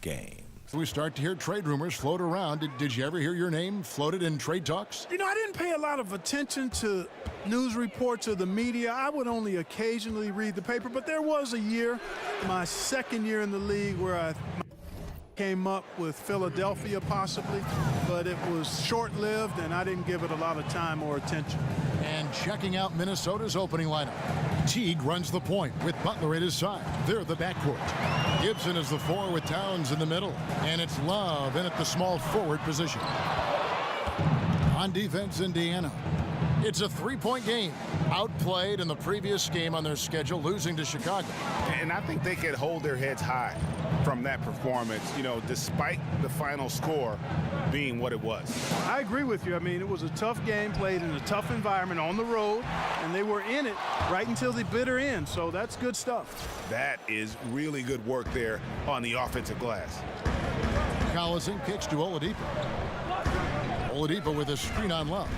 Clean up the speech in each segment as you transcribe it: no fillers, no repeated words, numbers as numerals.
games. We start to hear trade rumors float around. Did you ever hear your name floated in trade talks? You know, I didn't pay a lot of attention to news reports or the media. I would only occasionally read the paper, but there was a year, my second year in the league, where I came up with Philadelphia possibly, but it was short-lived and I didn't give it a lot of time or attention. And checking out Minnesota's opening lineup. Teague runs the point with Butler at his side. They're the backcourt. Gibson is the 4 with Towns in the middle. And it's Love in at the small forward position. On defense, Indiana. It's a 3-point game. Outplayed in the previous game on their schedule, losing to Chicago. And I think they could hold their heads high from that performance, you know, despite the final score being what it was. I agree with you. I mean, it was a tough game played in a tough environment on the road, and they were in it right until the bitter end, so that's good stuff. That is really good work there on the offensive glass. Collison kicks to Oladipo. Oladipo with a screen on Love.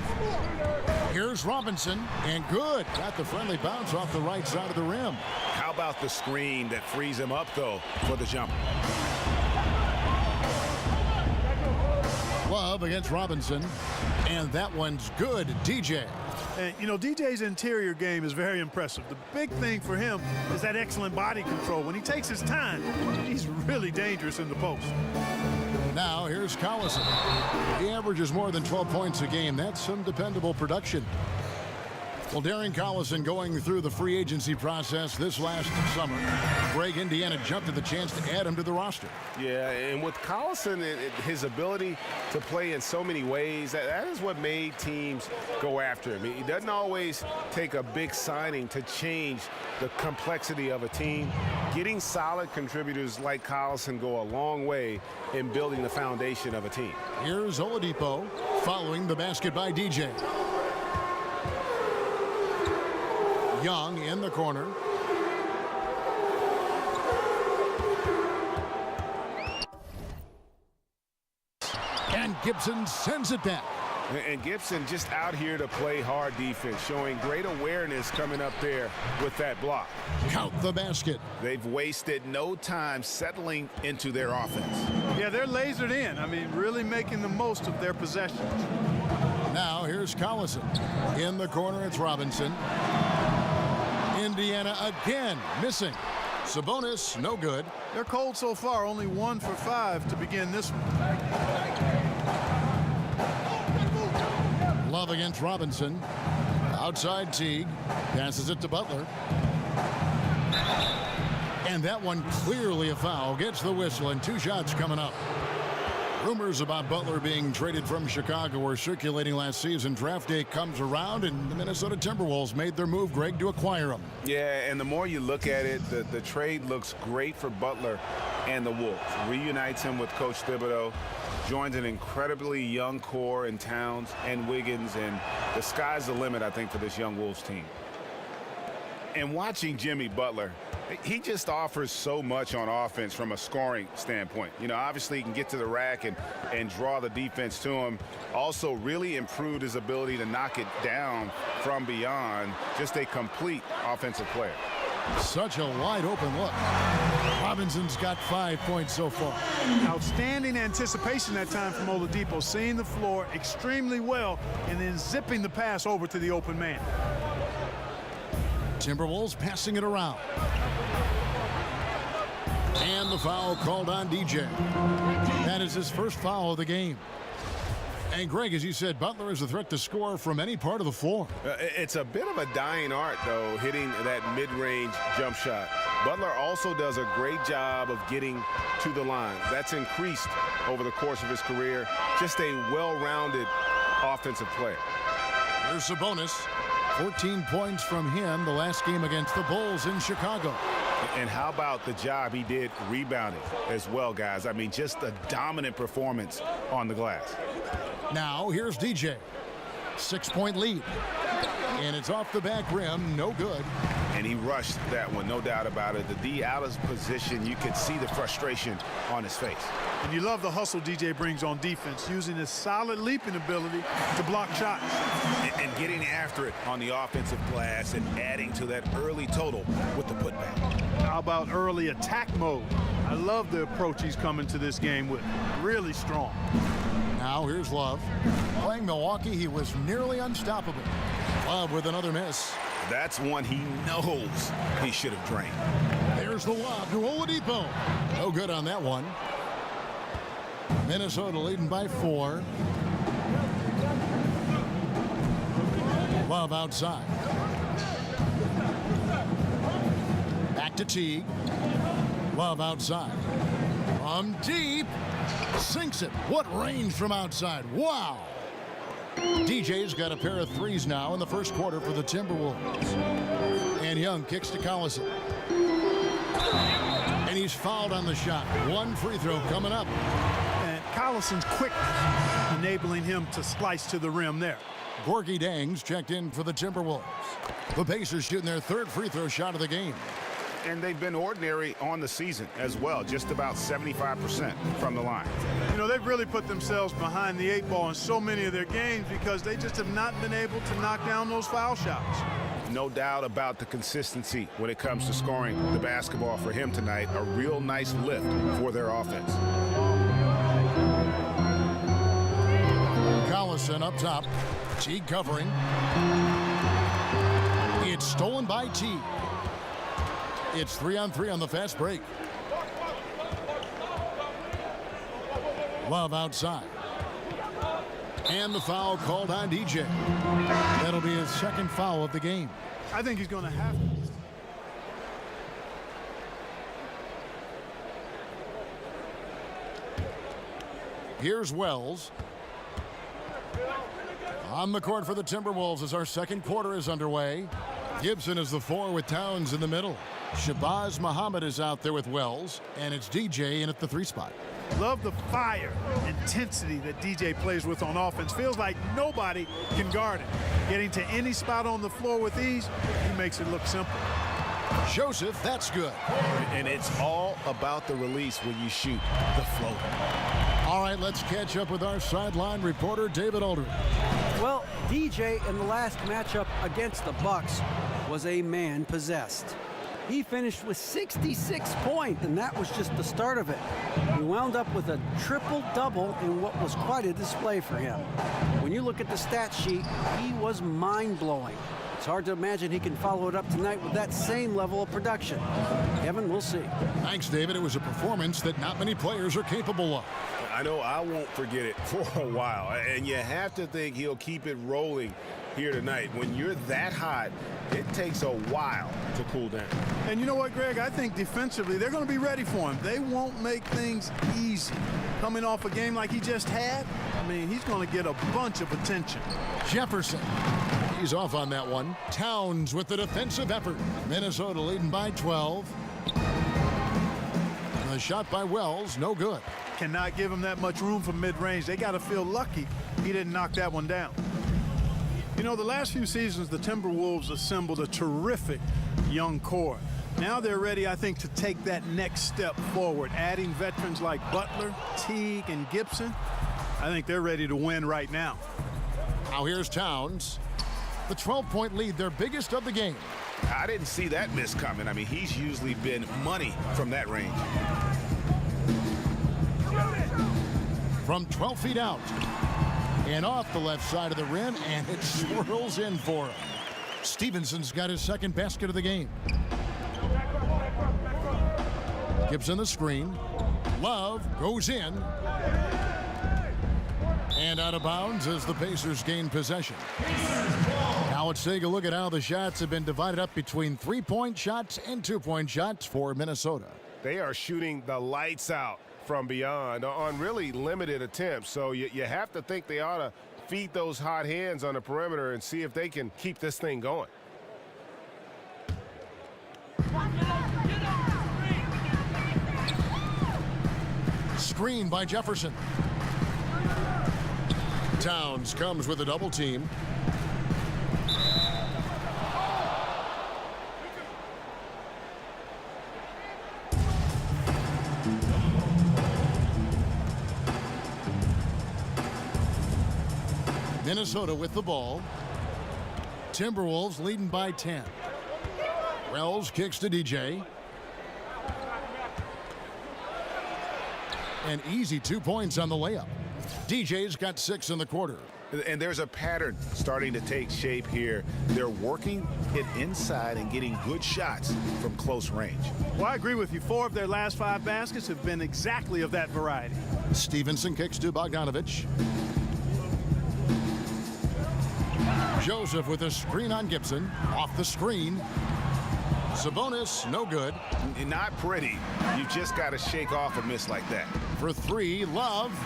Here's Robinson, and good. Got the friendly bounce off the right side of the rim. How about the screen that frees him up, though, for the jumper? Love against Robinson, and that one's good. DJ. And, you know, DJ's interior game is very impressive. The big thing for him is that excellent body control. When he takes his time, he's really dangerous in the post. Now here's Collison. He averages more than 12 points a game. That's some dependable production. Well, Darren Collison going through the free agency process this last summer. Greg, Indiana jumped at the chance to add him to the roster. Yeah, and with Collison, his ability to play in so many ways, that is what made teams go after him. He doesn't always take a big signing to change the complexity of a team. Getting solid contributors like Collison go a long way in building the foundation of a team. Here's Oladipo following the basket by DJ. Young in the corner. And Gibson sends it back. And Gibson just out here to play hard defense, showing great awareness coming up there with that block. Count the basket. They've wasted no time settling into their offense. Yeah, they're lasered in. I mean, really making the most of their possessions. Now here's Collison. In the corner, it's Robinson. Indiana again missing. Sabonis, no good. They're cold so far, only 1 for 5 to begin this one. Love against Robinson. Outside Teague. Passes it to Butler. And that one clearly a foul. Gets the whistle and 2 shots coming up. Rumors about Butler being traded from Chicago were circulating last season. Draft day comes around, and the Minnesota Timberwolves made their move, Greg, to acquire him. Yeah, and the more you look at it, the trade looks great for Butler and the Wolves. Reunites him with Coach Thibodeau, joins an incredibly young core in Towns and Wiggins, and the sky's the limit, I think, for this young Wolves team. And watching Jimmy Butler, he just offers so much on offense from a scoring standpoint. You know, obviously he can get to the rack and draw the defense to him. Also really improved his ability to knock it down from beyond. Just a complete offensive player. Such a wide open look. Robinson's got 5 points so far. Outstanding anticipation that time from Oladipo, seeing the floor extremely well and then zipping the pass over to the open man. Timberwolves passing it around. And the foul called on DJ. That is his first foul of the game. And Greg, as you said, Butler is a threat to score from any part of the floor. It's a bit of a dying art, though, hitting that mid-range jump shot. Butler also does a great job of getting to the line. That's increased over the course of his career. Just a well-rounded offensive player. Here's Sabonis. 14 points from him the last game against the Bulls in Chicago. And how about the job he did rebounding as well, guys? I mean, just a dominant performance on the glass. Now, here's DJ. 6-point lead. And it's off the back rim, no good. And he rushed that one, no doubt about it. The D out of position, you could see the frustration on his face. And you love the hustle DJ brings on defense, using his solid leaping ability to block shots. And getting after it on the offensive glass and adding to that early total with the putback. How about early attack mode? I love the approach he's coming to this game with. Really strong. Now here's Love. Playing Milwaukee, he was nearly unstoppable. Love with another miss. That's one he knows he should have drained. There's the lob to Oladipo. No good on that one. Minnesota leading by 4. Love outside. Back to Teague. Love outside. From deep. Sinks it. What range from outside. Wow. DJ's got a pair of threes now in the first quarter for the Timberwolves. And Young kicks to Collison. And he's fouled on the shot. One free throw coming up. And Collison's quick, enabling him to slice to the rim there. Gorgie Dangs checked in for the Timberwolves. The Pacers shooting their third free throw shot of the game. And they've been ordinary on the season as well, just about 75% from the line. You know, they've really put themselves behind the 8 ball in so many of their games because they just have not been able to knock down those foul shots. No doubt about the consistency when it comes to scoring the basketball for him tonight. A real nice lift for their offense. Collison up top. Teague covering. It's stolen by Teague. It's 3-on-3 on the fast break. Love outside. And the foul called on DJ. That'll be his second foul of the game. I think he's going to have to. Here's Wells. On the court for the Timberwolves as our second quarter is underway. Gibson is the 4 with Towns in the middle. Shabazz Muhammad is out there with Wells, and it's DJ in at the 3 spot. Love the fire, intensity that DJ plays with on offense. Feels like nobody can guard it. Getting to any spot on the floor with ease, he makes it look simple. Joseph, that's good. And it's all about the release when you shoot the floater. All right, let's catch up with our sideline reporter, David Aldridge. Well, DJ in the last matchup against the Bucks was a man possessed. He finished with 66 points, and that was just the start of it. He wound up with a triple-double in what was quite a display for him. When you look at the stat sheet, he was mind-blowing. It's hard to imagine he can follow it up tonight with that same level of production. Kevin, we'll see. Thanks, David. It was a performance that not many players are capable of. I know I won't forget it for a while, and you have to think he'll keep it rolling here tonight. When you're that hot, it takes a while to cool down. And you know what, Greg? I think defensively they're going to be ready for him. They won't make things easy. Coming off a game like he just had, I mean, he's going to get a bunch of attention. Jefferson. He's off on that one. Towns with the defensive effort. Minnesota leading by 12. The shot by Wells, no good. Cannot give him that much room for mid-range. They got to feel lucky he didn't knock that one down. You know, the last few seasons, the Timberwolves assembled a terrific young core. Now they're ready, I think, to take that next step forward, adding veterans like Butler, Teague, and Gibson. I think they're ready to win right now. Now here's Towns. The 12-point lead, their biggest of the game. I didn't see that miss coming. I mean, he's usually been money from that range. From 12 feet out. And off the left side of the rim, and it swirls in for him. Stevenson's got his second basket of the game. Gibson the screen. Love goes in. And out of bounds as the Pacers gain possession. Now let's take a look at how the shots have been divided up between 3-point shots and 2-point shots for Minnesota. They are shooting the lights out from beyond on really limited attempts. So you have to think they ought to feed those hot hands on the perimeter and see if they can keep this thing going. Screen by Jefferson. Towns comes with a double team. Minnesota with the ball. Timberwolves leading by 10. Wells kicks to DJ. An easy 2 points on the layup. DJ's got 6 in the quarter. And there's a pattern starting to take shape here. They're working it inside and getting good shots from close range. Well, I agree with you. 4 of their last 5 baskets have been exactly of that variety. Stevenson kicks to Bogdanovich. Joseph with a screen on Gibson. Off the screen. Sabonis, no good. Not pretty. You just got to shake off a miss like that. For 3, Love.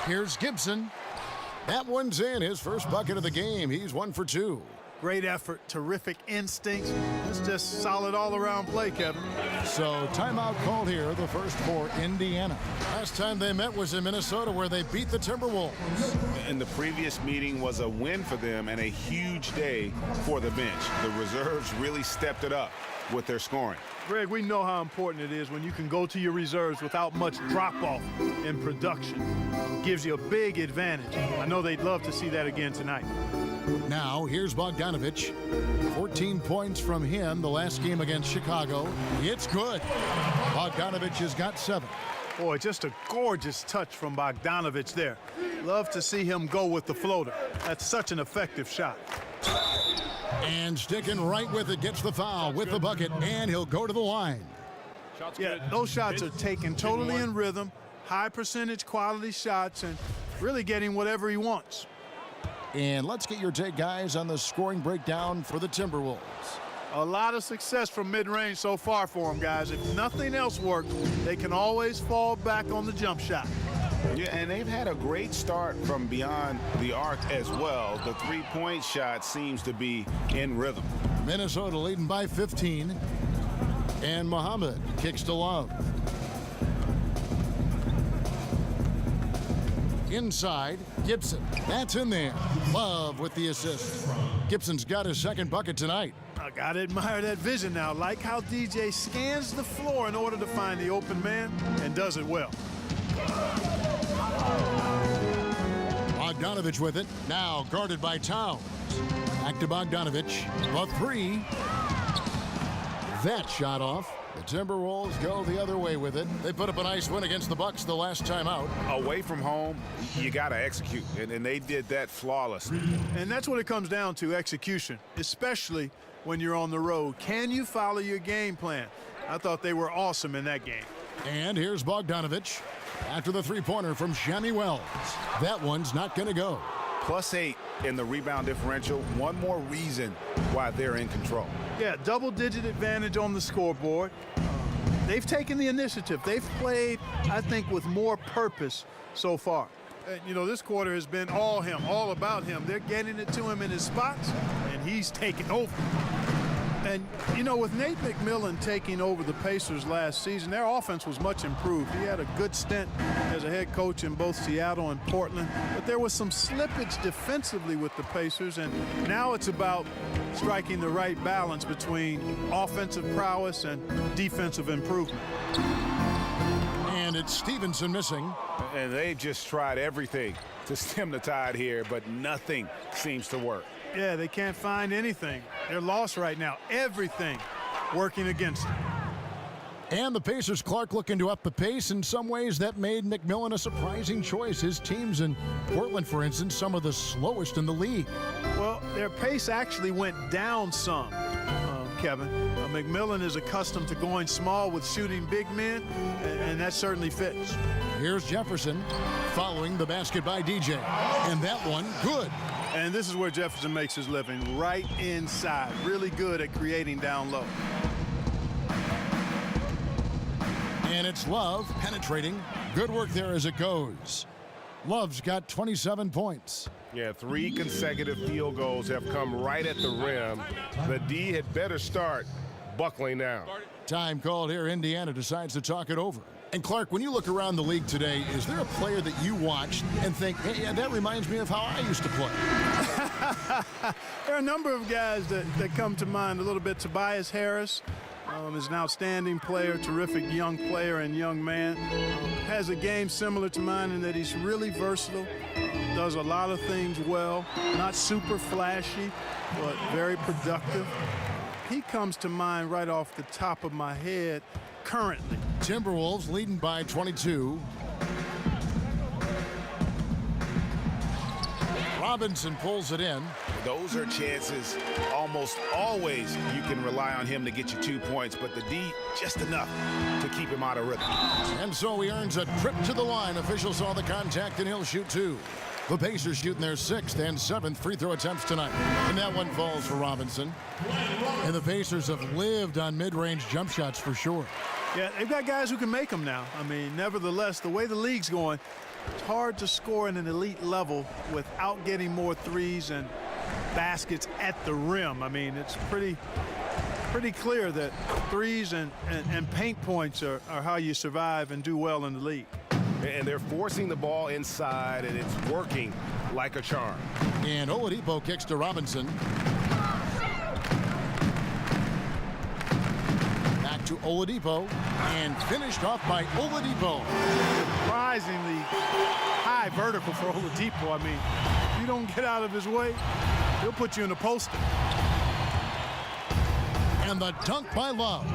Here's Gibson. That one's in. His first bucket of the game. He's 1 for 2. Great effort, terrific instincts. It's just solid all-around play, Kevin. So timeout called here, the first for Indiana. Last time they met was in Minnesota, where they beat the Timberwolves. And the previous meeting was a win for them and a huge day for the bench. The reserves really stepped it up with their scoring. Greg, we know how important it is when you can go to your reserves without much drop-off in production. It gives you a big advantage. I know they'd love to see that again tonight. Now, here's Bogdanovich. 14 points from him the last game against Chicago. It's good. Bogdanovich has got 7. Boy, just a gorgeous touch from Bogdanovich there. Love to see him go with the floater. That's such an effective shot. And sticking right with it, gets the foul with the bucket, and he'll go to the line. Yeah, those shots are taken totally in rhythm, high percentage quality shots, and really getting whatever he wants. And let's get your take, guys, on the scoring breakdown for the Timberwolves. A lot of success from mid-range so far for them, guys. If nothing else works, they can always fall back on the jump shot. Yeah, and they've had a great start from beyond the arc as well. The three-point shot seems to be in rhythm. Minnesota leading by 15. And Muhammad kicks to Love. Inside, Gibson. That's in there. Love with the assist. Gibson's got his second bucket tonight. I gotta admire that vision now. Like how DJ scans the floor in order to find the open man and does it well. Bogdanovich with it. Now guarded by Towns. Back to Bogdanovich. A 3. That shot off. The Timberwolves go the other way with it. They put up a nice win against the Bucks the last time out. Away from home, you got to execute, and they did that flawlessly. And that's what it comes down to, execution, especially when you're on the road. Can you follow your game plan? I thought they were awesome in that game. And here's Bogdanovich after the three-pointer from Shammy Wells. That one's not going to go. +8 in the rebound differential. One more reason why they're in control. Yeah, double-digit advantage on the scoreboard. They've taken the initiative. They've played, I think, with more purpose so far. And, you know, this quarter has been all him, all about him. They're getting it to him in his spots, and he's taking over. And, you know, with Nate McMillan taking over the Pacers last season, their offense was much improved. He had a good stint as a head coach in both Seattle and Portland, but there was some slippage defensively with the Pacers, and now it's about striking the right balance between offensive prowess and defensive improvement. And it's Stevenson missing. And they've just tried everything to stem the tide here, but nothing seems to work. Yeah, they can't find anything. They're lost right now. Everything working against them. And the Pacers, Clark, looking to up the pace. In some ways, that made McMillan a surprising choice. His teams in Portland, for instance, some of the slowest in the league. Well, their pace actually went down some, Kevin. McMillan is accustomed to going small with shooting big men, and that certainly fits. Here's Jefferson following the basket by DJ. And that one, good. And this is where Jefferson makes his living, right inside. Really good at creating down low. And it's Love penetrating. Good work there as it goes. Love's got 27 points. Yeah, 3 consecutive field goals have come right at the rim. The D had better start buckling now. Time called here. Indiana decides to talk it over. And Clark, when you look around the league today, is there a player that you watched and think, hey, yeah, that reminds me of how I used to play? There are a number of guys that come to mind a little bit. Tobias Harris is an outstanding player, terrific young player and young man. Has a game similar to mine in that he's really versatile, does a lot of things well, not super flashy, but very productive. he comes to mind right off the top of my head currently. Timberwolves leading by 22. Robinson pulls it in. Those are chances almost always you can rely on him to get you 2 points, but the D just enough to keep him out of rhythm. And so he earns a trip to the line. Officials saw the contact and he'll shoot 2. The Pacers shooting their 6th and 7th free throw attempts tonight. And that one falls for Robinson. And the Pacers have lived on mid-range jump shots for sure. Yeah, they've got guys who can make them now. I mean, nevertheless, the way the league's going, it's hard to score at an elite level without getting more threes and baskets at the rim. I mean, it's pretty clear that threes and paint points are how you survive and do well in the league. And they're forcing the ball inside, and it's working like a charm. And Oladipo kicks to Robinson. Back to Oladipo, and finished off by Oladipo. Surprisingly high vertical for Oladipo. I mean, if you don't get out of his way, he'll put you in a poster. And the dunk by Love.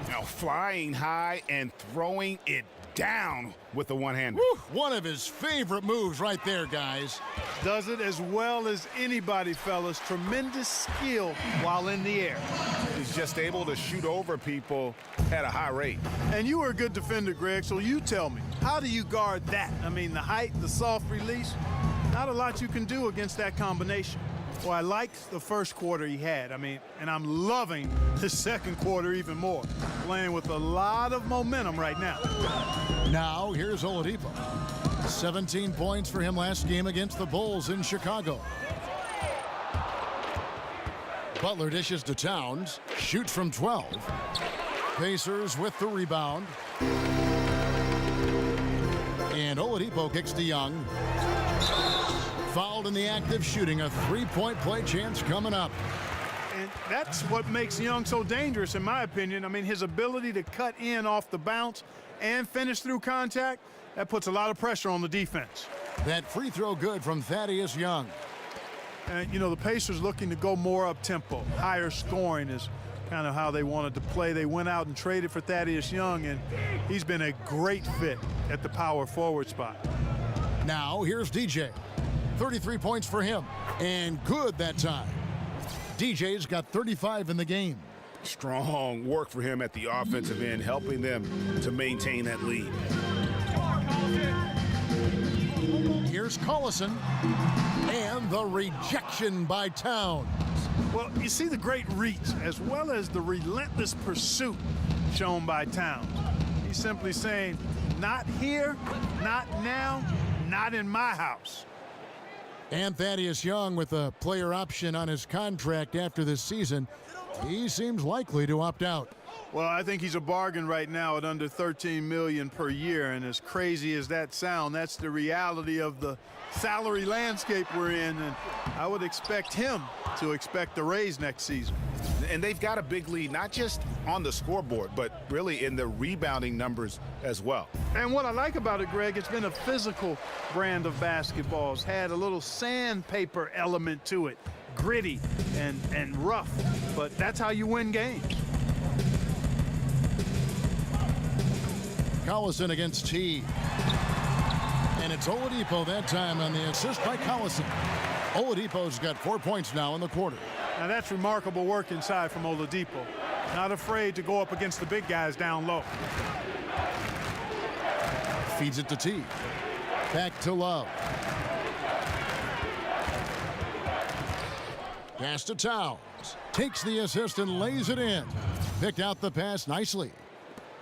Now flying high and throwing it down with the one-hander. One of his favorite moves right there, guys. Does it as well as anybody, fellas. Tremendous skill while in the air. He's just able to shoot over people at a high rate. And you were a good defender, Greg, so you tell me, how do you guard that? I mean, the height, the soft release, not a lot you can do against that combination. Well, I liked the first quarter he had. I mean, and I'm loving the second quarter even more. Playing with a lot of momentum right now. Now, here's Oladipo. 17 points for him last game against the Bulls in Chicago. Butler dishes to Towns. Shoots from 12. Pacers with the rebound. And Oladipo kicks to Young. Fouled in the act of shooting. A three-point play chance coming up. And that's what makes Young so dangerous, in my opinion. I mean, his ability to cut in off the bounce and finish through contact, that puts a lot of pressure on the defense. That free throw good from Thaddeus Young. And, you know, the Pacers looking to go more up-tempo. Higher scoring is kind of how they wanted to play. They went out and traded for Thaddeus Young, and he's been a great fit at the power forward spot. Now, here's DJ. 33 points for him. And good that time. DJ's got 35 in the game. Strong work for him at the offensive end, helping them to maintain that lead. Here's Collison. And the rejection by Towns. Well, you see the great reach as well as the relentless pursuit shown by Towns. He's simply saying, not here, not now, not in my house. And Thaddeus Young with a player option on his contract after this season. He seems likely to opt out. Well, I think he's a bargain right now at under $13 million per year. And as crazy as that sounds, that's the reality of the salary landscape we're in. And I would expect him to expect a raise next season. And they've got a big lead, not just on the scoreboard, but really in the rebounding numbers as well. And what I like about it, Greg, it's been a physical brand of basketball. It's had a little sandpaper element to it, gritty and rough, but that's how you win games. Collison against T. And it's Oladipo that time on the assist by Collison. Oladipo's got 4 points now in the quarter. Now that's remarkable work inside from Oladipo. Not afraid to go up against the big guys down low. Feeds it to T. Back to Love. Pass to Towns. Takes the assist and lays it in. Picked out the pass nicely.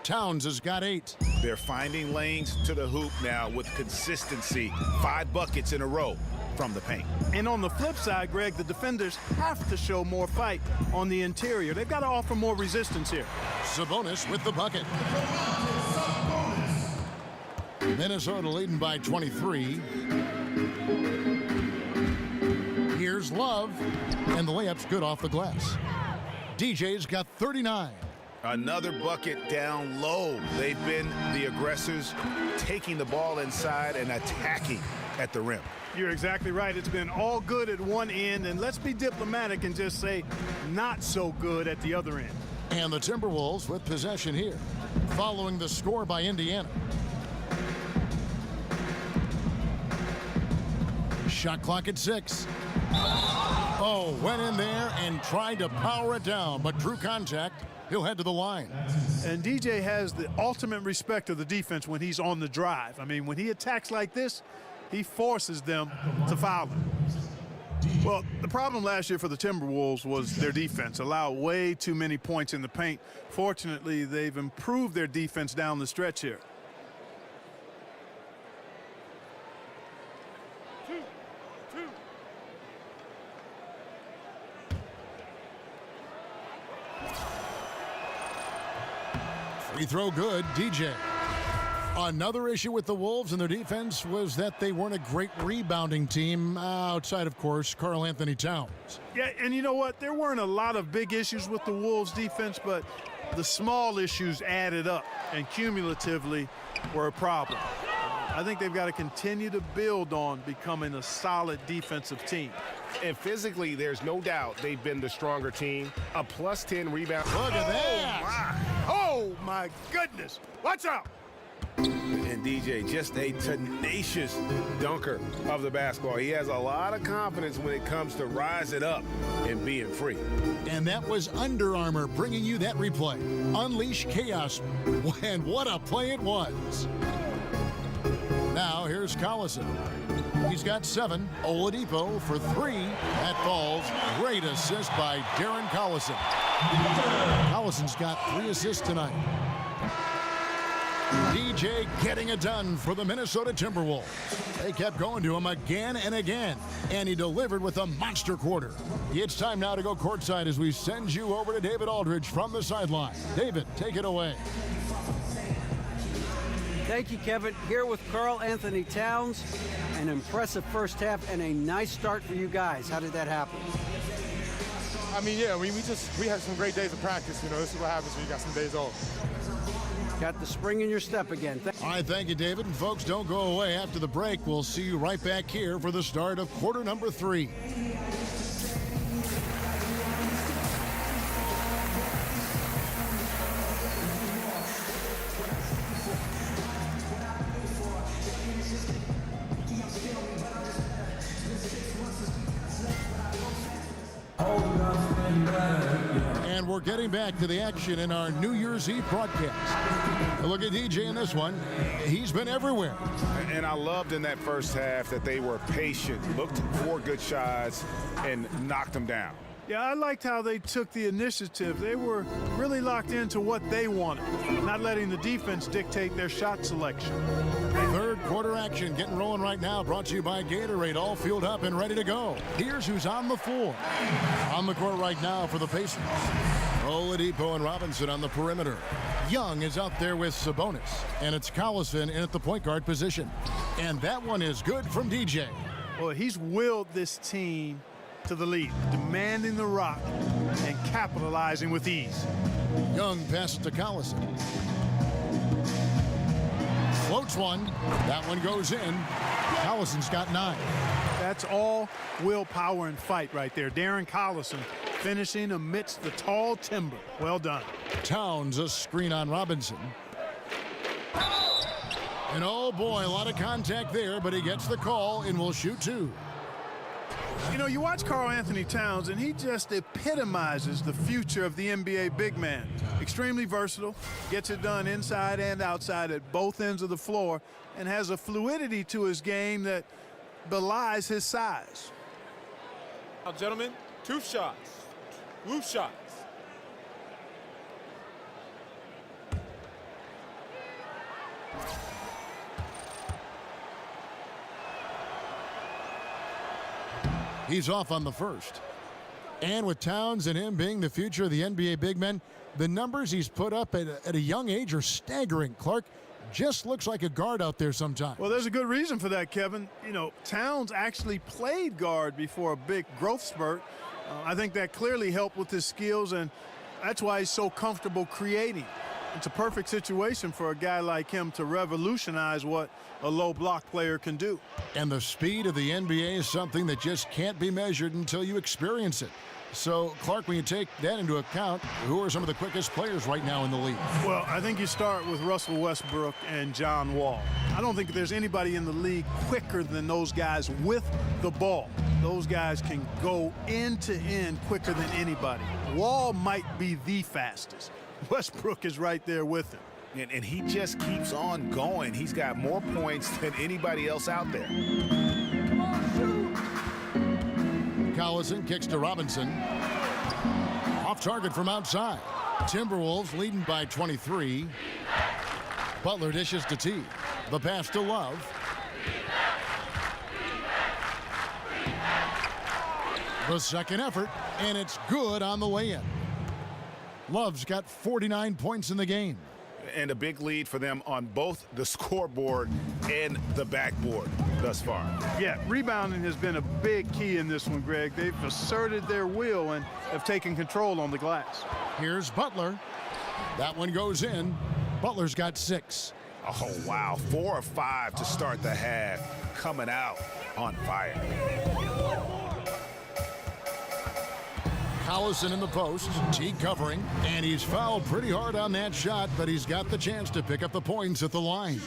Towns has got 8. They're finding lanes to the hoop now with consistency. 5 buckets in a row from the paint. And on the flip side, Greg, the defenders have to show more fight on the interior. They've got to offer more resistance here. Sabonis with the bucket. Minnesota leading by 23. Here's Love. And the layup's good off the glass. DJ's got 39. Another bucket down low. They've been the aggressors, taking the ball inside and attacking at the rim. You're exactly right. It's been all good at one end, and let's be diplomatic and just say not so good at the other end. And the Timberwolves with possession here, following the score by Indiana. Shot clock at 6. Oh, went in there and tried to power it down, but drew contact. He'll head to the line. And DJ has the ultimate respect of the defense when he's on the drive. I mean, when he attacks like this, he forces them to foul him. Well, the problem last year for the Timberwolves was their defense allowed way too many points in the paint. Fortunately, they've improved their defense down the stretch here. Free throw good, DJ. Another issue with the Wolves and their defense was that they weren't a great rebounding team outside, of course, Karl Anthony Towns. Yeah, and you know what? There weren't a lot of big issues with the Wolves defense, but the small issues added up and cumulatively were a problem. I think they've got to continue to build on becoming a solid defensive team. And physically, there's no doubt they've been the stronger team. A plus 10 rebound. Look at that. Oh, my goodness. Watch out. And DJ, just a tenacious dunker of the basketball. He has a lot of confidence when it comes to rising up and being free. And that was Under Armour bringing you that replay. Unleash chaos. And what a play it was. Now here's Collison. He's got 7. Oladipo for 3. That falls. Great assist by Darren Collison. Collison's got 3 assists tonight. DJ getting it done for the Minnesota Timberwolves. They kept going to him again and again, and he delivered with a monster quarter. It's time now to go courtside as we send you over to David Aldridge from the sideline. David, take it away. Thank you, Kevin. Here with Karl Anthony Towns. An impressive first half and a nice start for you guys. How did that happen? We had some great days of practice. You know, this is what happens when you got some days off. Got the spring in your step again. All right, thank you, David. And folks, don't go away. After the break, we'll see you right back here for the start of quarter number 3. And we're getting back to the action in our New Year's Eve broadcast. Look at DJ in this one. He's been everywhere. And I loved in that first half that they were patient, looked for good shots, and knocked them down. Yeah, I liked how they took the initiative. They were really locked into what they wanted, not letting the defense dictate their shot selection. Third quarter action getting rolling right now, brought to you by Gatorade, all fueled up and ready to go. Here's who's on the floor. On the court right now for the Pacers. Oladipo and Robinson on the perimeter. Young is out there with Sabonis, and it's Collison in at the point guard position. And that one is good from DJ. Well, he's willed this team to the lead, demanding the rock and capitalizing with ease. Young passes to Collison. Floats one. That one goes in. Collison's got 9. That's all willpower and fight right there. Darren Collison finishing amidst the tall timber. Well done. Towns a screen on Robinson. And oh boy, a lot of contact there, but he gets the call and will shoot 2. You know, you watch Karl Anthony Towns, and he just epitomizes the future of the NBA big man. Extremely versatile, gets it done inside and outside at both ends of the floor, and has a fluidity to his game that belies his size. Now, gentlemen, 2 shots. Loose shots. He's off on the first. And with Towns and him being the future of the NBA big men, the numbers he's put up at a young age are staggering. Clark just looks like a guard out there sometimes. Well, there's a good reason for that, Kevin. You know, Towns actually played guard before a big growth spurt. I think that clearly helped with his skills, and that's why he's so comfortable creating. It's a perfect situation for a guy like him to revolutionize what a low block player can do. And the speed of the NBA is something that just can't be measured until you experience it. So, Clark, when you take that into account, who are some of the quickest players right now in the league? Well, I think you start with Russell Westbrook and John Wall. I don't think there's anybody in the league quicker than those guys with the ball. Those guys can go end to end quicker than anybody. Wall might be the fastest. Westbrook is right there with him. And he just keeps on going. He's got more points than anybody else out there. Collison kicks to Robinson. Off target from outside. Timberwolves leading by 23. Butler dishes to T. The pass to Love. The second effort, and it's good on the way in. Love's got 49 points in the game. And a big lead for them on both the scoreboard and the backboard thus far. Yeah, rebounding has been a big key in this one, Greg. They've asserted their will and have taken control on the glass. Here's Butler. That one goes in. Butler's got 6. Oh, wow. 4 of 5 to start the half. Coming out on fire. Collison in the post. Teague covering. And he's fouled pretty hard on that shot, but he's got the chance to pick up the points at the line.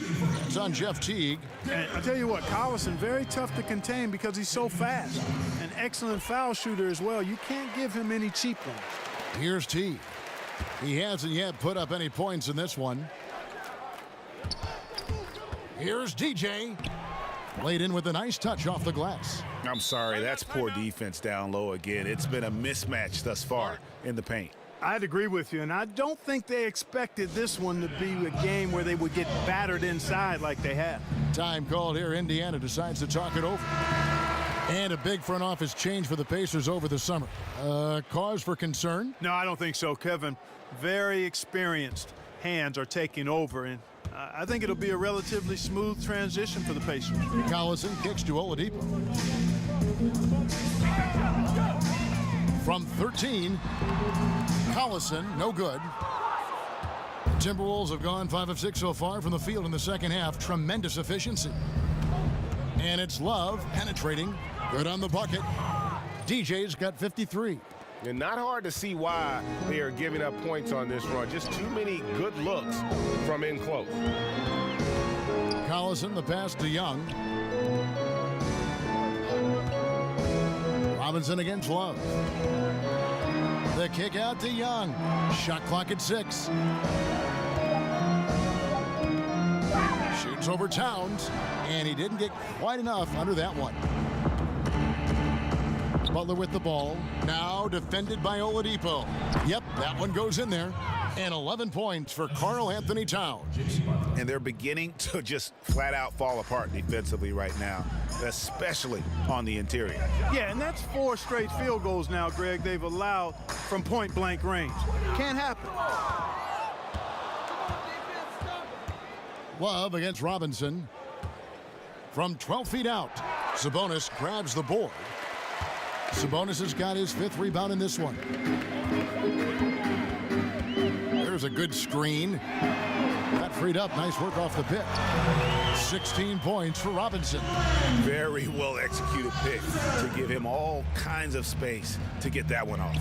It's on Jeff Teague. And I tell you what, Collison, very tough to contain because he's so fast. An excellent foul shooter as well. You can't give him any cheap ones. Here's Teague. He hasn't yet put up any points in this one. Here's DJ. Laid in with a nice touch off the glass. I'm sorry, that's poor defense down low again. It's been a mismatch thus far in the paint. I'd agree with you, and I don't think they expected this one to be a game where they would get battered inside like they have. Time called here. Indiana decides to talk it over. And a big front office change for the Pacers over the summer. Cause for concern? No, I don't think so, Kevin. Very experienced hands are taking over, and I think it'll be a relatively smooth transition for the Pacers. Collison kicks to Oladipo. From 13, Collison, no good. Timberwolves have gone 5 of 6 so far from the field in the second half. Tremendous efficiency. And it's Love penetrating. Good on the bucket. DJ's got 53. And not hard to see why they are giving up points on this run. Just too many good looks from in close. Collison, the pass to Young. Robinson against Love. The kick out to Young. Shot clock at 6. Shoots over Towns, and he didn't get quite enough under that one. Butler with the ball. Now defended by Oladipo. Yep, that one goes in there. And 11 points for Karl Anthony Towns. And they're beginning to just flat out fall apart defensively right now, especially on the interior. Yeah, and that's 4 straight field goals now, Greg, they've allowed from point-blank range. Can't happen. Love against Robinson. From 12 feet out, Sabonis grabs the board. Sabonis has got his 5th rebound in this one. There's a good screen. Got freed up. Nice work off the pick. 16 points for Robinson. Very well executed pick to give him all kinds of space to get that one off.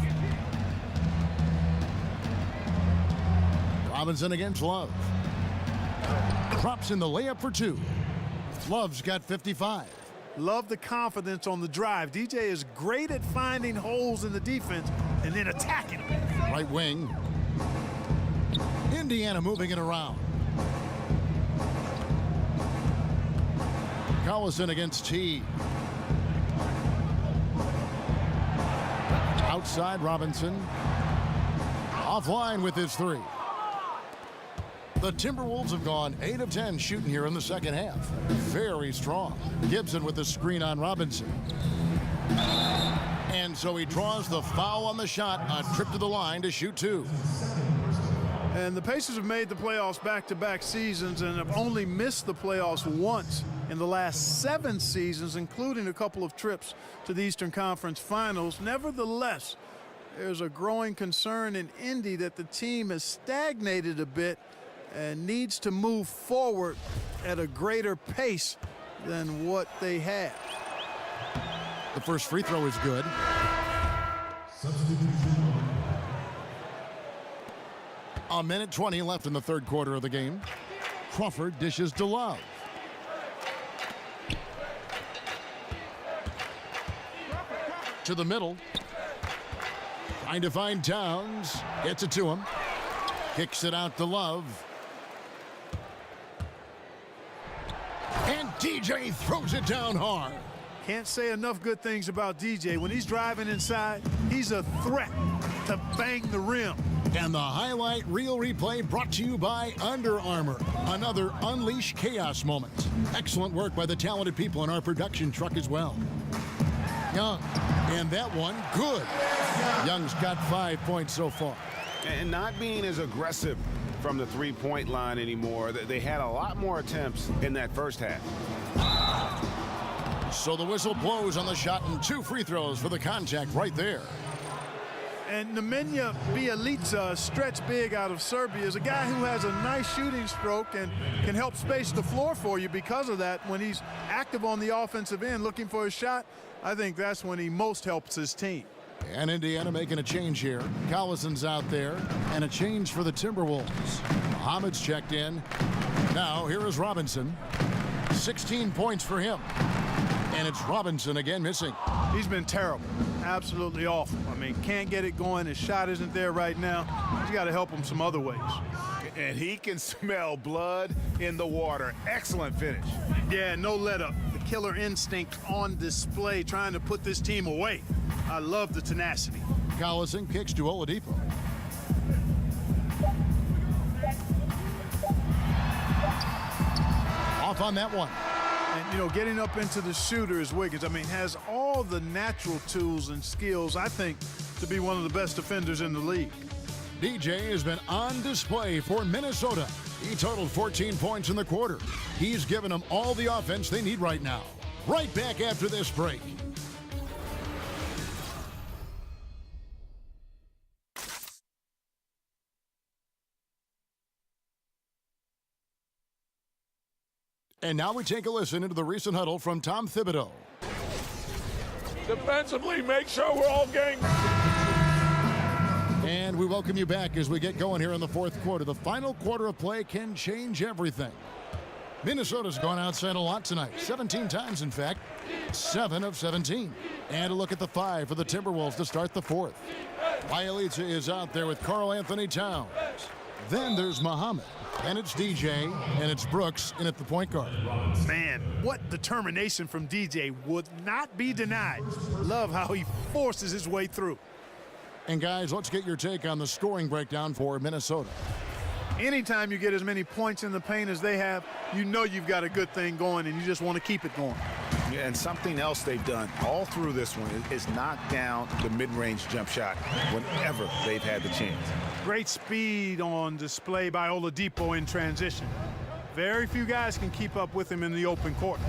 Robinson against Love. Drops in the layup for 2. Love's got 55. Love the confidence on the drive. DJ is great at finding holes in the defense and then attacking them. Right wing. Indiana moving it around. Collison against T. Outside Robinson. Offline with his 3. The Timberwolves have gone 8 of 10 shooting here in the second half. Very strong. Gibson with the screen on Robinson. And so he draws the foul on the shot. A trip to the line to shoot 2. And the Pacers have made the playoffs back-to-back seasons and have only missed the playoffs once in the last 7 seasons, including a couple of trips to the Eastern Conference Finals. Nevertheless, there's a growing concern in Indy that the team has stagnated a bit and needs to move forward at a greater pace than what they have. The first free throw is good. A minute 20 left in the third quarter of the game. Crawford dishes to Love. To the middle. Trying to find Towns. Gets it to him. Kicks it out to Love. And DJ throws it down hard. Can't say enough good things about DJ. When he's driving inside, he's a threat to bang the rim. And the highlight reel replay brought to you by Under Armour. Another Unleash Chaos moment. Excellent work by the talented people in our production truck as well. Young, and that one, good. Young's got 5 points so far. And not being as aggressive from the three-point line anymore. They had a lot more attempts in that first half. So the whistle blows on the shot and 2 free throws for the contact right there. And Nemanja Bjelica, stretch big out of Serbia, is a guy who has a nice shooting stroke and can help space the floor for you because of that. When he's active on the offensive end looking for a shot, I think that's when he most helps his team. And Indiana making a change here. Collison's out there, and a change for the Timberwolves. Muhammad's checked in. Now here is Robinson. 16 points for him. And it's Robinson again missing. He's been terrible. Absolutely awful. I mean, can't get it going. His shot isn't there right now. He's got to help him some other ways. And he can smell blood in the water. Excellent finish. Yeah, no let up. The killer instinct on display, trying to put this team away. I love the tenacity. Collison kicks to Oladipo. Off on that one. And, you know, getting up into the shooter is Wiggins. I mean, has all the natural tools and skills, I think, to be one of the best defenders in the league. DJ has been on display for Minnesota. He totaled 14 points in the quarter. He's given them all the offense they need right now. Right back after this break. And now we take a listen into the recent huddle from Tom Thibodeau. Defensively, make sure we're all getting. And we welcome you back as we get going here in the fourth quarter. The final quarter of play can change everything. Minnesota's gone outside a lot tonight. 17 times, in fact. 7 of 17. And a look at the 5 for the Timberwolves to start the fourth. Bjelica is out there with Karl Anthony Towns. Then there's Muhammad. And it's DJ, and it's Brooks in at the point guard. Man, what determination from DJ would not be denied. Love how he forces his way through. And guys, let's get your take on the scoring breakdown for Minnesota. Anytime you get as many points in the paint as they have, you know you've got a good thing going, and you just want to keep it going. Yeah, and something else they've done all through this one is knock down the mid-range jump shot whenever they've had the chance. Great speed on display by Oladipo in transition. Very few guys can keep up with him in the open court.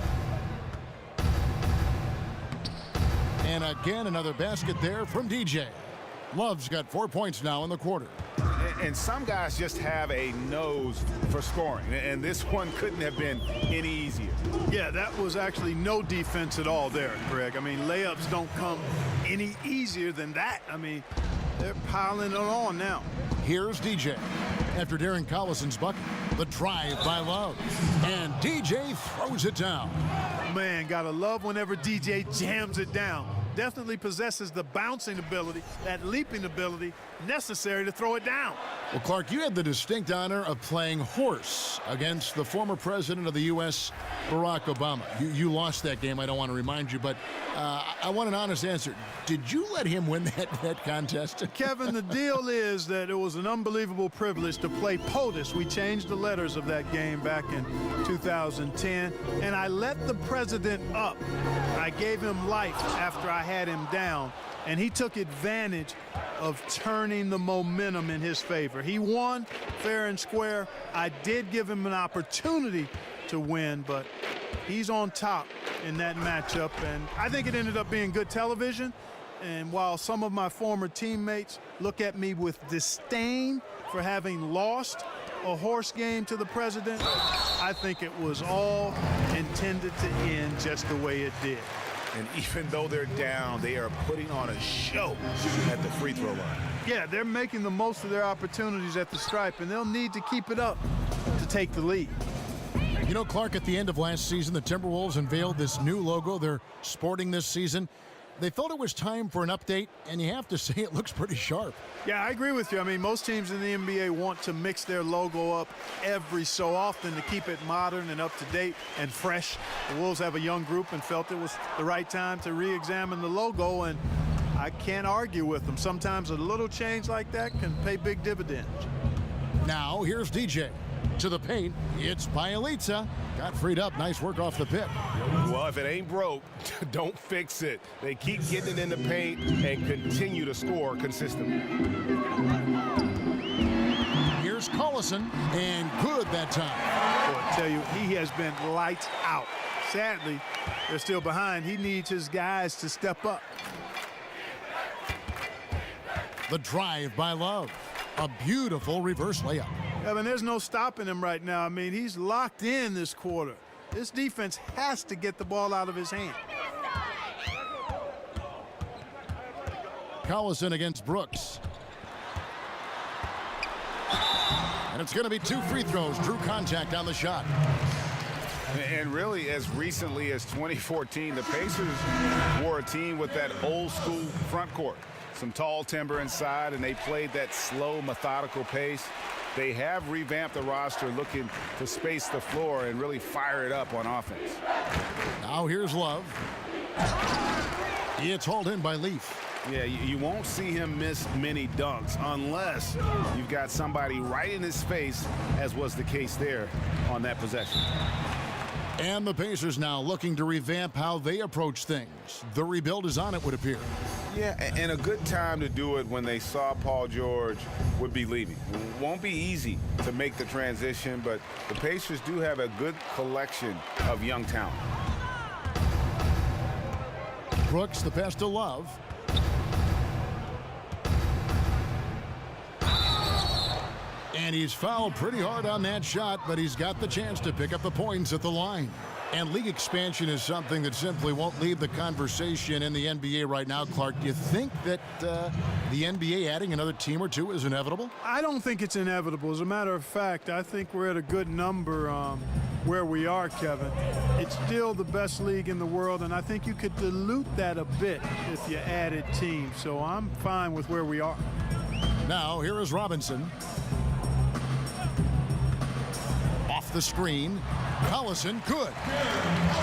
And again, another basket there from DJ. Love's got 4 points now in the quarter. And some guys just have a nose for scoring, and this one couldn't have been any easier. Yeah, that was actually no defense at all there, Greg. I mean, layups don't come any easier than that. I mean, they're piling it on now. Here's DJ. After Darren Collison's bucket, the drive by Love. And DJ throws it down. Man, gotta love whenever DJ jams it down. Definitely possesses the bouncing ability, that leaping ability necessary to throw it down. Well, Clark, you had the distinct honor of playing horse against the former president of the U.S., Barack Obama. You lost that game, I don't want to remind you, but I want an honest answer. Did you let him win that contest? Kevin, the deal is that it was an unbelievable privilege to play POTUS. We changed the letters of that game back in 2010, and I let the president up. I gave him life after I had him down, and he took advantage of turning the momentum in his favor. He won fair and square. I did give him an opportunity to win, but he's on top in that matchup, and I think it ended up being good television. And while some of my former teammates look at me with disdain for having lost a horse game to the president, I think it was all intended to end just the way it did. And even though they're down, they are putting on a show at the free throw line. Yeah, they're making the most of their opportunities at the stripe, and they'll need to keep it up to take the lead. You know, Clark, at the end of last season, the Timberwolves unveiled this new logo they're sporting this season. They felt it was time for an update, and you have to say it looks pretty sharp. Yeah, I agree with you. I mean, most teams in the NBA want to mix their logo up every so often to keep it modern and up to date and fresh. The Wolves have a young group and felt it was the right time to re-examine the logo, and I can't argue with them. Sometimes a little change like that can pay big dividends. Now, here's DJ. To the paint, it's Bjelica. Got freed up. Nice work off the pick. Well, if it ain't broke, don't fix it. They keep getting it in the paint and continue to score consistently. Here's Collison, and good that time. Well, I tell you, he has been lights out. Sadly, they're still behind. He needs his guys to step up. The drive by Love. A beautiful reverse layup. Evan, there's no stopping him right now. I mean, he's locked in this quarter. This defense has to get the ball out of his hand. Collison against Brooks. And it's going to be 2 free throws. Drew contact on the shot. And really, as recently as 2014, the Pacers were a team with that old school front court. Some tall timber inside, and they played that slow, methodical pace. They have revamped the roster looking to space the floor and really fire it up on offense. Now here's Love. It's hauled in by Leaf. Yeah, you won't see him miss many dunks unless you've got somebody right in his face, as was the case there on that possession. And the Pacers now looking to revamp how they approach things. The rebuild is on, it would appear. Yeah, and a good time to do it when they saw Paul George would be leaving. Won't be easy to make the transition, but the Pacers do have a good collection of young talent. Brooks, the pass to Love. And he's fouled pretty hard on that shot, but he's got the chance to pick up the points at the line. And league expansion is something that simply won't leave the conversation in the NBA right now, Clark. Do you think that the NBA adding another team or two is inevitable? I don't think it's inevitable. As a matter of fact, I think we're at a good number where we are, Kevin. It's still the best league in the world, and I think you could dilute that a bit if you added teams. So I'm fine with where we are. Now, here is Robinson. Off the screen. Collison, good.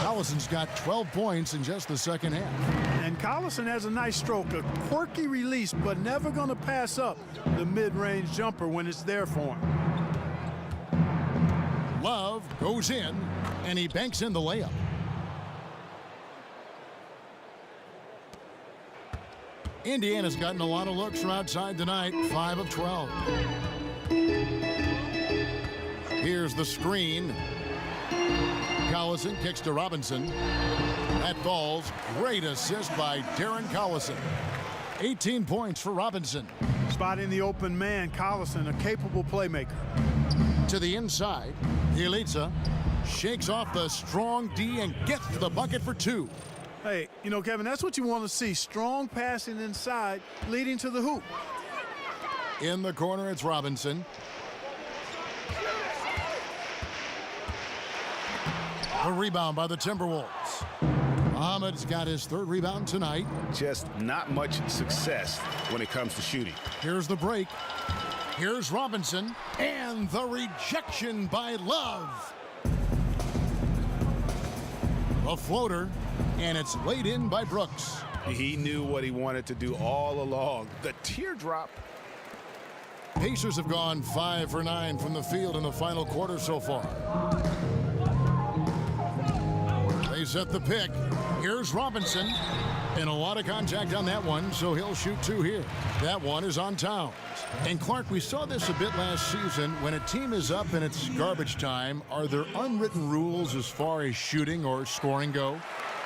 Collison's got 12 points in just the second half. And Collison has a nice stroke, a quirky release, but never going to pass up the mid-range jumper when it's there for him. Love goes in, and he banks in the layup. Indiana's gotten a lot of looks from outside tonight, 5 of 12. Here's the screen. Collison kicks to Robinson. That falls. Great assist by Darren Collison. 18 points for Robinson. Spotting the open man, Collison, a capable playmaker. To the inside, Bjelica shakes off the strong D and gets to the bucket for 2. Hey, you know, Kevin, that's what you want to see. Strong passing inside, leading to the hoop. In the corner, it's Robinson. A rebound by the Timberwolves. Ahmed's got his 3rd rebound tonight. Just not much success when it comes to shooting. Here's the break. Here's Robinson. And the rejection by Love. A floater, and it's laid in by Brooks. He knew what he wanted to do all along. The teardrop. Pacers have gone 5 for 9 from the field in the final quarter so far. They set the pick. Here's Robinson. And a lot of contact on that one, so he'll shoot 2 here. That one is on Towns. And Clark, we saw this a bit last season. When a team is up and it's garbage time, are there unwritten rules as far as shooting or scoring go?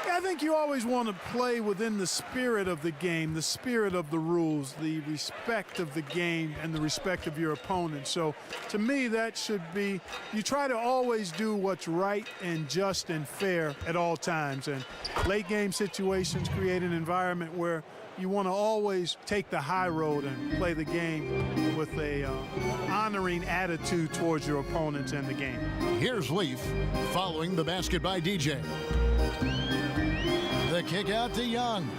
I think you always want to play within the spirit of the game, the spirit of the rules, the respect of the game, and the respect of your opponent. So to me, that should be, you try to always do what's right and just and fair at all times. And late game situations create an environment where you want to always take the high road and play the game with a honoring attitude towards your opponents and the game. Here's Leaf following the basket by DJ. The kick out to Young.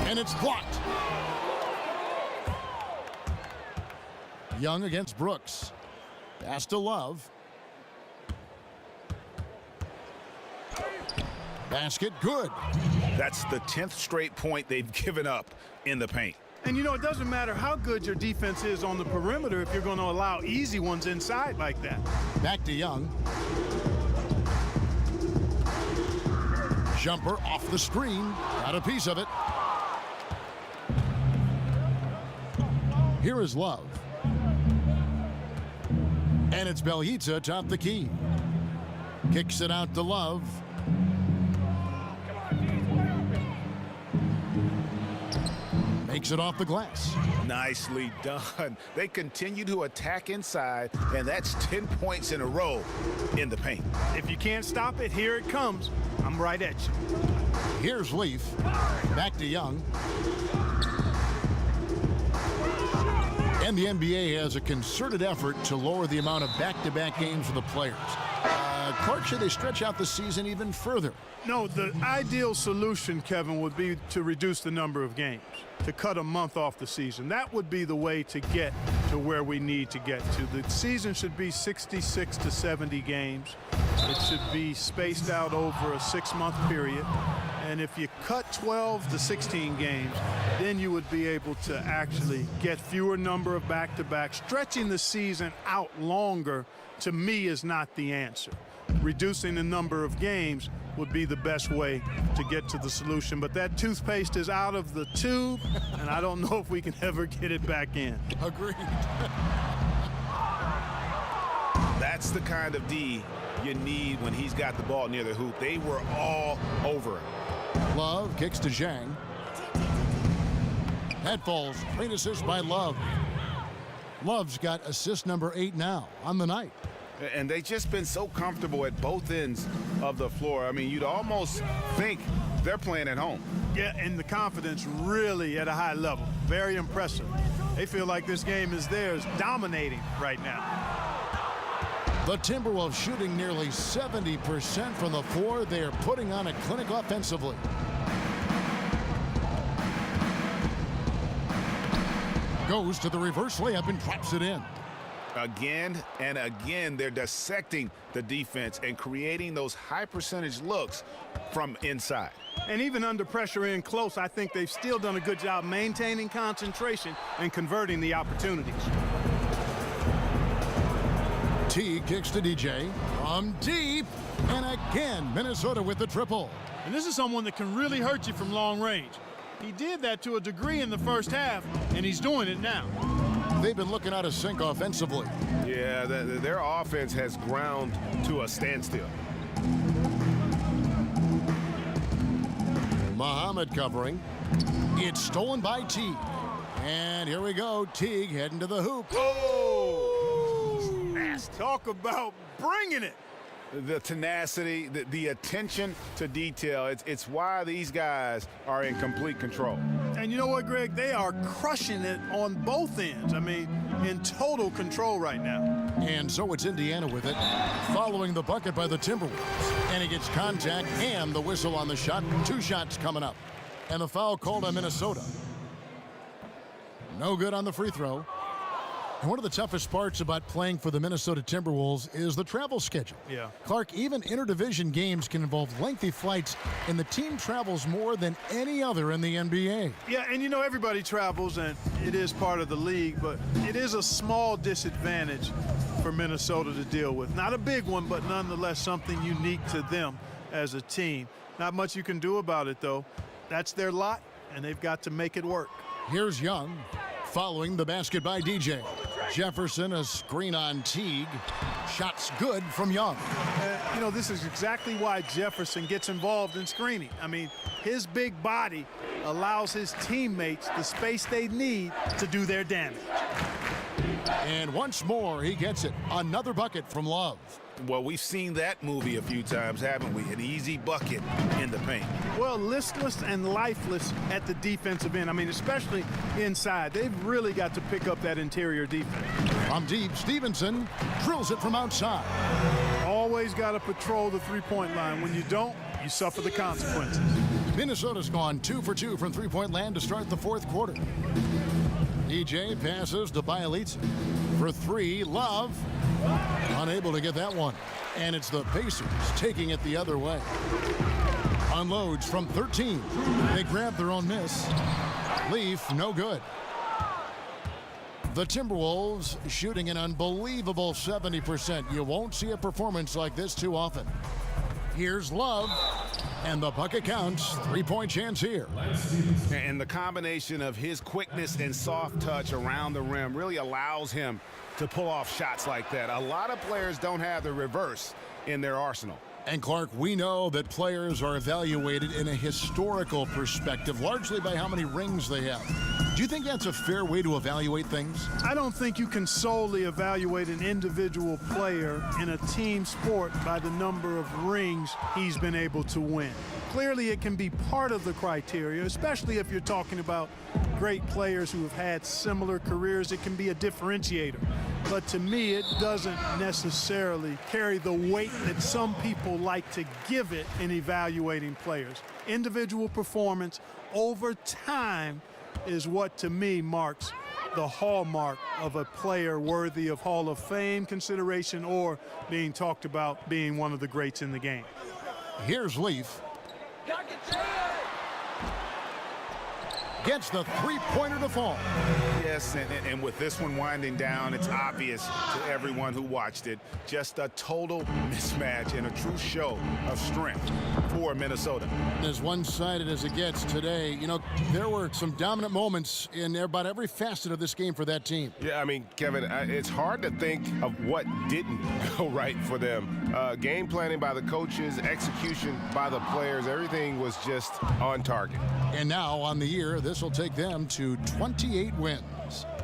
And it's blocked. Young against Brooks. Pass to Love. Basket good. That's the 10th straight point they've given up in the paint. And you know, it doesn't matter how good your defense is on the perimeter if you're going to allow easy ones inside like that. Back to Young. Jumper off the screen. Got a piece of it. Here is Love. And it's Bjelica atop the key. Kicks it out to Love. Makes it off the glass. Nicely done. They continue to attack inside, and that's 10 points in a row in the paint. If you can't stop it, here it comes. I'm right at you. Here's Leaf. Back to Young. And the NBA has a concerted effort to lower the amount of back-to-back games for the players. Clark, should they stretch out the season even further? No, the ideal solution, Kevin, would be to reduce the number of games, to cut a month off the season. That would be the way to get to where we need to get to. The season should be 66 to 70 games. It should be spaced out over a 6-month period. And if you cut 12 to 16 games, then you would be able to actually get fewer number of back-to-back. Stretching the season out longer, to me, is not the answer. Reducing the number of games would be the best way to get to the solution. But that toothpaste is out of the tube, and I don't know if we can ever get it back in. Agreed. That's the kind of D you need when he's got the ball near the hoop. They were all over him. Love kicks to Zhang. That falls. Great assist by Love. Love's got assist number 8 now on the night. And they've just been so comfortable at both ends of the floor. I mean, you'd almost think they're playing at home. Yeah, and the confidence really at a high level. Very impressive. They feel like this game is theirs, dominating right now. The Timberwolves shooting nearly 70% from the floor. They are putting on a clinic offensively. Goes to the reverse layup and traps it in. Again and again, they're dissecting the defense and creating those high percentage looks from inside. And even under pressure in close, I think they've still done a good job maintaining concentration and converting the opportunities. T kicks to DJ from deep. And again, Minnesota with the triple. And this is someone that can really hurt you from long range. He did that to a degree in the first half, and he's doing it now. They've been looking out of sync offensively. Yeah, their offense has ground to a standstill. Muhammad covering. It's stolen by Teague. And here we go. Teague heading to the hoop. Oh! Talk about bringing it. The tenacity, the attention to detail, it's why these guys are in complete control. And you know what, Greg? They are crushing it on both ends. I mean, in total control right now. And so it's Indiana with it, following the bucket by the Timberwolves. And he gets contact and the whistle on the shot. 2 shots coming up. And the foul called on Minnesota. No good on the free throw. And one of the toughest parts about playing for the Minnesota Timberwolves is the travel schedule. Yeah. Clark, even interdivision games can involve lengthy flights, and the team travels more than any other in the NBA. Yeah, and you know, everybody travels, and it is part of the league, but it is a small disadvantage for Minnesota to deal with. Not a big one, but nonetheless something unique to them as a team. Not much you can do about it, though. That's their lot, and they've got to make it work. Here's Young, following the basket by DJ. Jefferson, a screen on Teague. Shots good from Young. You know, this is exactly why Jefferson gets involved in screening. I mean, his big body allows his teammates the space they need to do their damage. And once more, he gets it. Another bucket from Love. Well, we've seen that movie a few times, haven't we? An easy bucket in the paint. Well, listless and lifeless at the defensive end. I mean, especially inside. They've really got to pick up that interior defense. From deep, Stevenson drills it from outside. Always got to patrol the three-point line. When you don't, you suffer the consequences. Minnesota's gone 2 for 2 from three-point land to start the fourth quarter. DJ passes to Bielitsa. For three, Love. Unable to get that one. And it's the Pacers taking it the other way. Unloads from 13. They grab their own miss. Leaf, no good. The Timberwolves shooting an unbelievable 70%. You won't see a performance like this too often. Here's Love, and the bucket counts. Three-point chance here. And the combination of his quickness and soft touch around the rim really allows him to pull off shots like that. A lot of players don't have the reverse in their arsenal. And Clark, we know that players are evaluated in a historical perspective, largely by how many rings they have. Do you think that's a fair way to evaluate things? I don't think you can solely evaluate an individual player in a team sport by the number of rings he's been able to win. Clearly, it can be part of the criteria, especially if you're talking about great players who have had similar careers. It can be a differentiator. But to me, it doesn't necessarily carry the weight that some people like to give it in evaluating players. Individual performance over time is what, to me, marks the hallmark of a player worthy of Hall of Fame consideration or being talked about being one of the greats in the game. Here's Leaf. Gets the three-pointer to fall. Yes, and with this one winding down, it's obvious to everyone who watched it. Just a total mismatch and a true show of strength for Minnesota. As one-sided as it gets today, you know, there were some dominant moments in about every facet of this game for that team. Yeah, I mean, Kevin, it's hard to think of what didn't go right for them. Game planning by the coaches, execution by the players, everything was just on target. And now on the year, this will take them to 28 wins.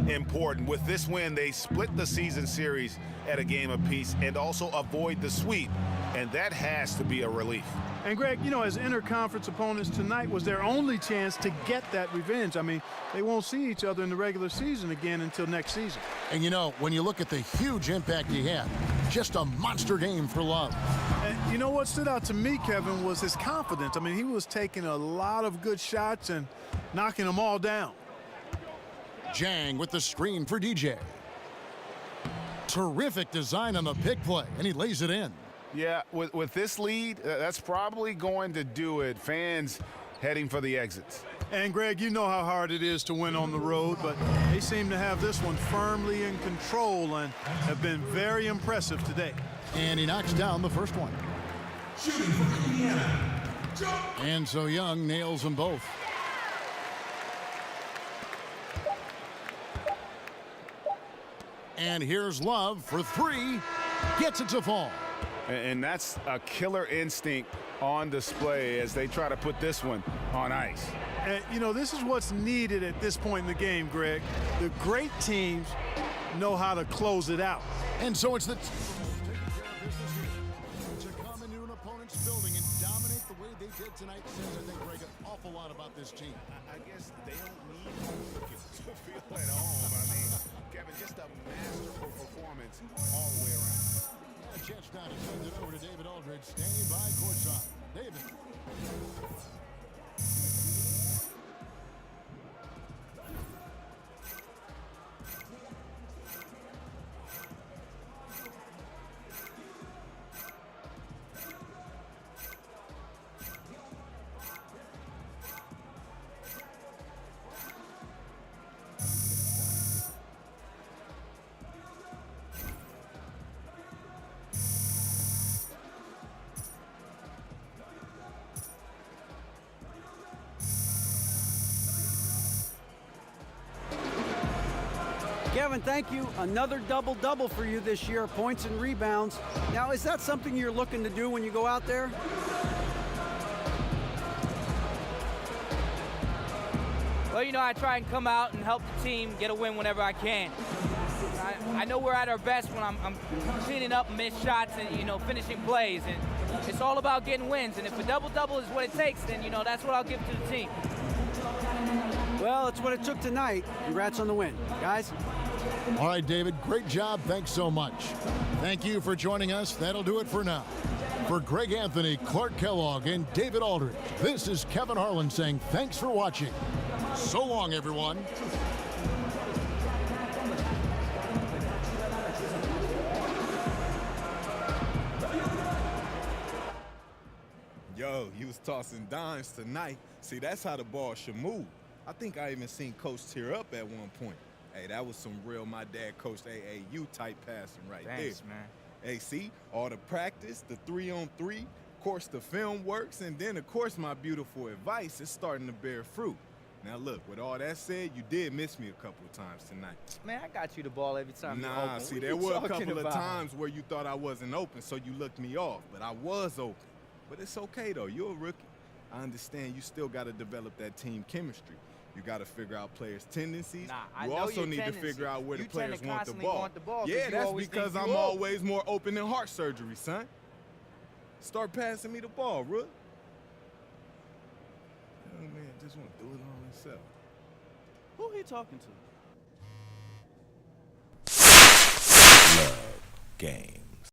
Important. With this win, they split the season series at a game apiece and also avoid the sweep. And that has to be a relief. And Greg, you know, as interconference opponents, tonight was their only chance to get that revenge. I mean, they won't see each other in the regular season again until next season. And you know, when you look at the huge impact he had, just a monster game for Love. And you know what stood out to me, Kevin, was his confidence. I mean, he was taking a lot of good shots and knocking them all down. Jang with the screen for DJ. Terrific design on the pick play, and he lays it in. Yeah, with this lead, that's probably going to do it. Fans heading for the exits. And Greg, you know how hard it is to win on the road, but they seem to have this one firmly in control and have been very impressive today. And he knocks down the first one. And so Young nails them both. And here's Love for three. Gets it to fall. And that's a killer instinct on display as they try to put this one on ice. And, you know, this is what's needed at this point in the game, Greg. The great teams know how to close it out. And so it's the to come into an opponent's building and dominate the way they did tonight says, I think, Greg, an awful lot about this team. I guess they don't need to feel at home. I mean, Kevin, just a masterful performance all the way around. A chance now to send it over to David Aldridge, standing by courtside. David. Kevin, thank you. Another double-double for you this year, points and rebounds. Now, is that something you're looking to do when you go out there? Well, you know, I try and come out and help the team get a win whenever I can. I know we're at our best when I'm cleaning up missed shots and, you know, finishing plays. And it's all about getting wins. And if a double-double is what it takes, then, you know, that's what I'll give to the team. Well, it's what it took tonight. Congrats on the win. Guys? All right, David, great job. Thanks so much. Thank you for joining us. That'll do it for now. For Greg Anthony, Clark Kellogg, and David Aldridge, this is Kevin Harlan saying thanks for watching. So long, everyone. Yo, you was tossing dimes tonight. See, that's how the ball should move. I think I even seen Coach tear up at one point. Hey, that was some real my dad coached AAU type passing right Thanks, there. man. Hey, see, all the practice, the 3-on-3, of course the film works, and then of course my beautiful advice is starting to bear fruit. Now look, with all that said, you did miss me a couple of times tonight. Man, I got you the ball every time you're Nah, open. see, What there you were a talking couple of about? times where you thought I wasn't open, so you looked me off, but I was open. But it's okay, though. You're a rookie. I understand you still got to develop that team chemistry. You got to figure out players' tendencies. Nah, I you know also your need to tendencies. figure out where You the players tend to want the constantly ball. want the ball 'cause Yeah, you that's always because think I'm you open. always more open than heart surgery, son. Start passing me the ball, Rook. Young man just want to do it all himself. Who he talking to? Game.